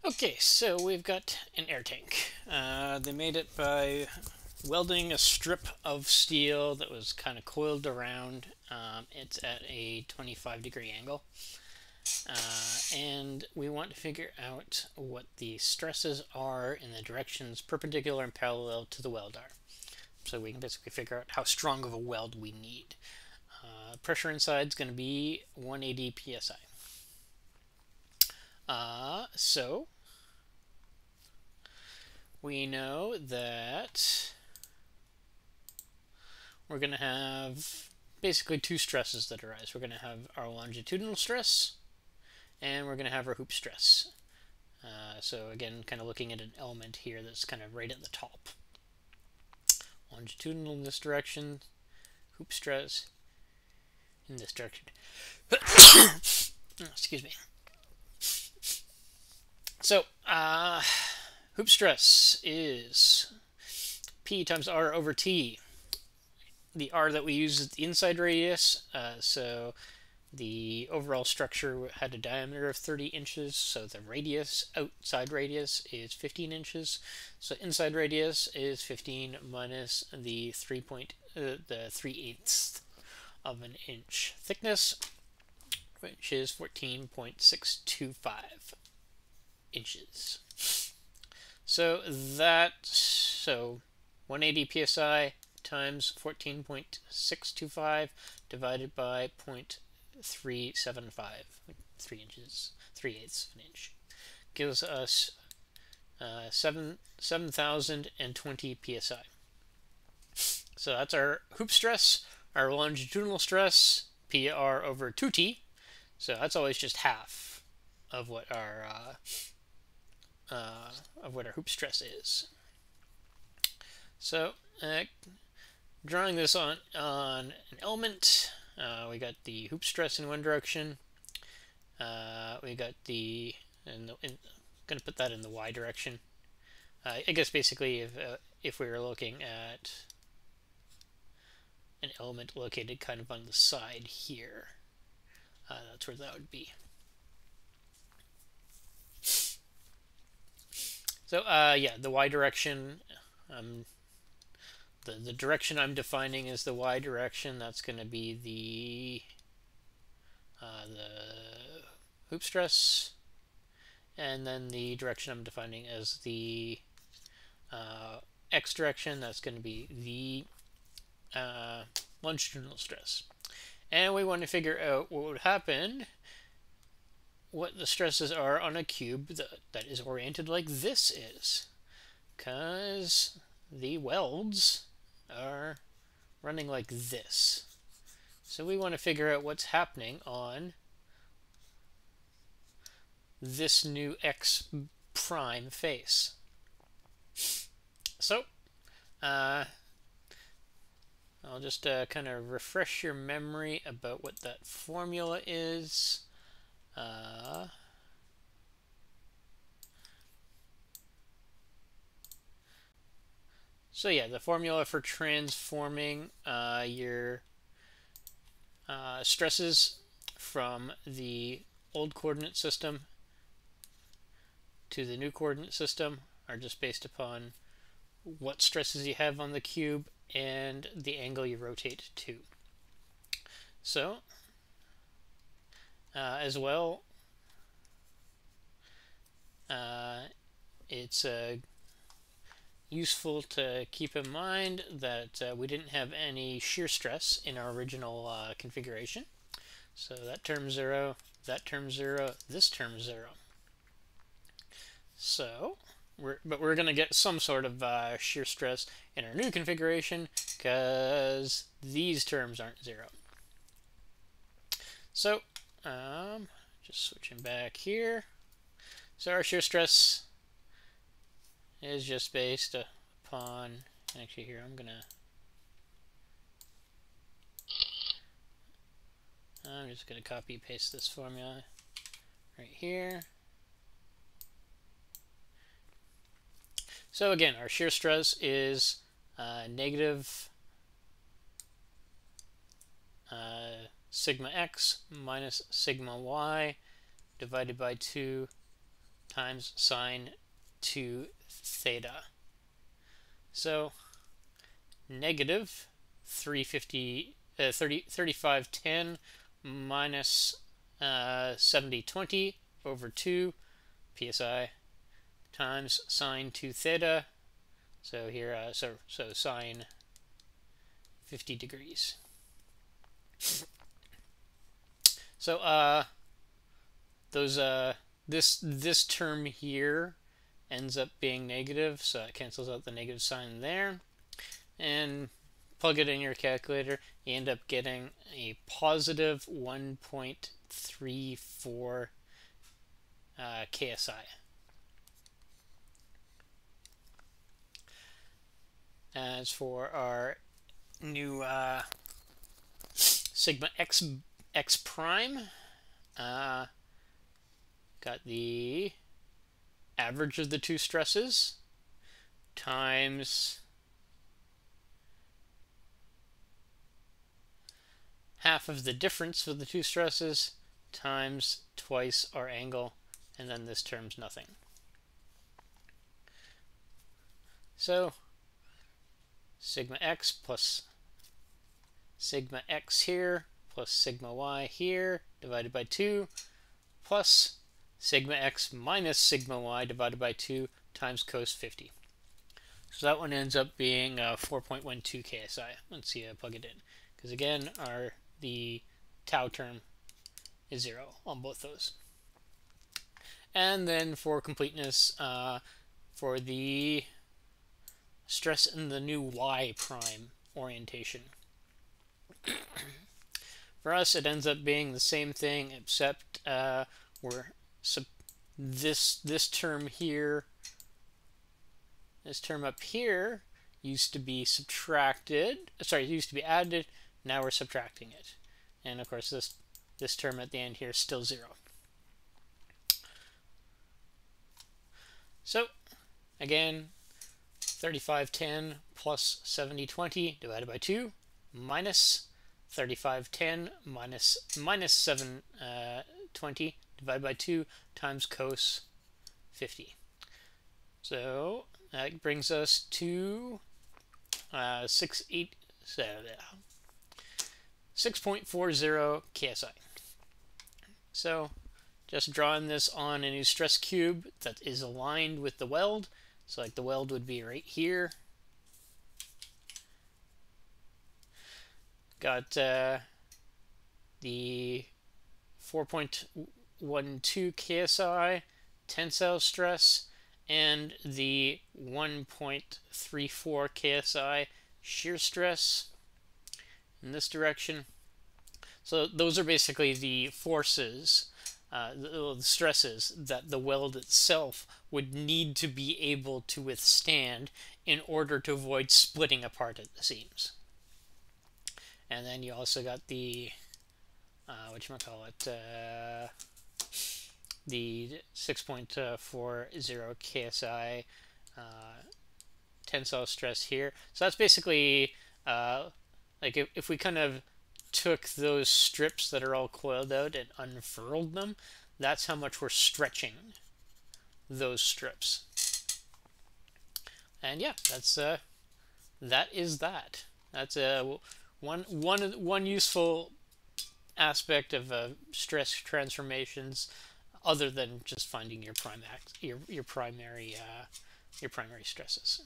Okay, so we've got an air tank. They made it by welding a strip of steel that was kind of coiled around. It's at a 25-degree angle. And we want to figure out what the stresses are in the directions perpendicular and parallel to the weld are. So we can basically figure out how strong of a weld we need. Pressure inside is going to be 180 psi. So we know that we're going to have basically two stresses that arise. We're going to have our longitudinal stress and we're going to have our hoop stress. So again, kind of looking at an element here that's kind of right at the top. Longitudinal in this direction, hoop stress in this direction. Excuse me. So, hoop stress is P times R over T. The R that we use is the inside radius, so the overall structure had a diameter of 30 inches, so the radius, outside radius, is 15 inches. So inside radius is 15 minus the 3/8 of an inch thickness, which is 14.625 inches. So 180 psi times 14.625 divided by 0.375, 3 inches, 3/8 of an inch, gives us 7,020 psi. So that's our hoop stress, our longitudinal stress, PR over 2T. So that's always just half of what our hoop stress is. So drawing this on an element, we got the hoop stress in one direction. We got the going to put that in the y direction. I guess basically if we were looking at an element located kind of on the side here, that's where that would be. So yeah, the y direction, the direction I'm defining is the y direction. That's going to be the hoop stress, and then the direction I'm defining as the x direction. That's going to be the longitudinal stress. And we want to figure out what would happen, what the stresses are on a cube that is oriented like this is, because the welds are running like this. So we want to figure out what's happening on this new x prime face. So I'll just kind of refresh your memory about what that formula is. So yeah, the formula for transforming your stresses from the old coordinate system to the new coordinate system are just based upon what stresses you have on the cube and the angle you rotate to. So as well, it's useful to keep in mind that we didn't have any shear stress in our original configuration. So that term 0, that term 0, this term 0. So we're going to get some sort of shear stress in our new configuration because these terms aren't 0. So just switching back here. So our shear stress is just based upon, actually here I'm just gonna copy paste this formula right here. So again, our shear stress is negative sigma x minus sigma y divided by 2 times sine 2 theta. So negative 3510 minus 7020 over 2 psi times sine 2 theta. So here, so sine 50 degrees. So this term here ends up being negative, so it cancels out the negative sign there. And plug it in your calculator, you end up getting a positive 1.34 KSI. As for our new sigma x prime, got the average of the two stresses times half of the difference of the two stresses times twice our angle, and then this term's nothing. So sigma x plus sigma x here plus sigma y here divided by 2 plus sigma x minus sigma y divided by 2 times cos 50. So that one ends up being 4.12 KSI once you plug it in, because again the tau term is 0 on both those. And then for completeness, for the stress in the new y prime orientation, for us it ends up being the same thing, except this term here, this term up here used to be subtracted, sorry, it used to be added, now we're subtracting it. And of course this term at the end here is still 0. So again, 3510 plus 7020 divided by 2 minus 3510 minus 720 divided by 2 times cos 50. So that brings us to 6.40 KSI. So just drawing this on a new stress cube that is aligned with the weld. So like the weld would be right here. Got the 4.12 KSI tensile stress and the 1.34 KSI shear stress in this direction. So those are basically the forces, the stresses that the weld itself would need to be able to withstand in order to avoid splitting apart at the seams. And then you also got the the 6.40 KSI tensile stress here. So that's basically like if we kind of took those strips that are all coiled out and unfurled them, that's how much we're stretching those strips. And yeah, that's that is that. That's one useful aspect of stress transformations, other than just finding your primary stresses.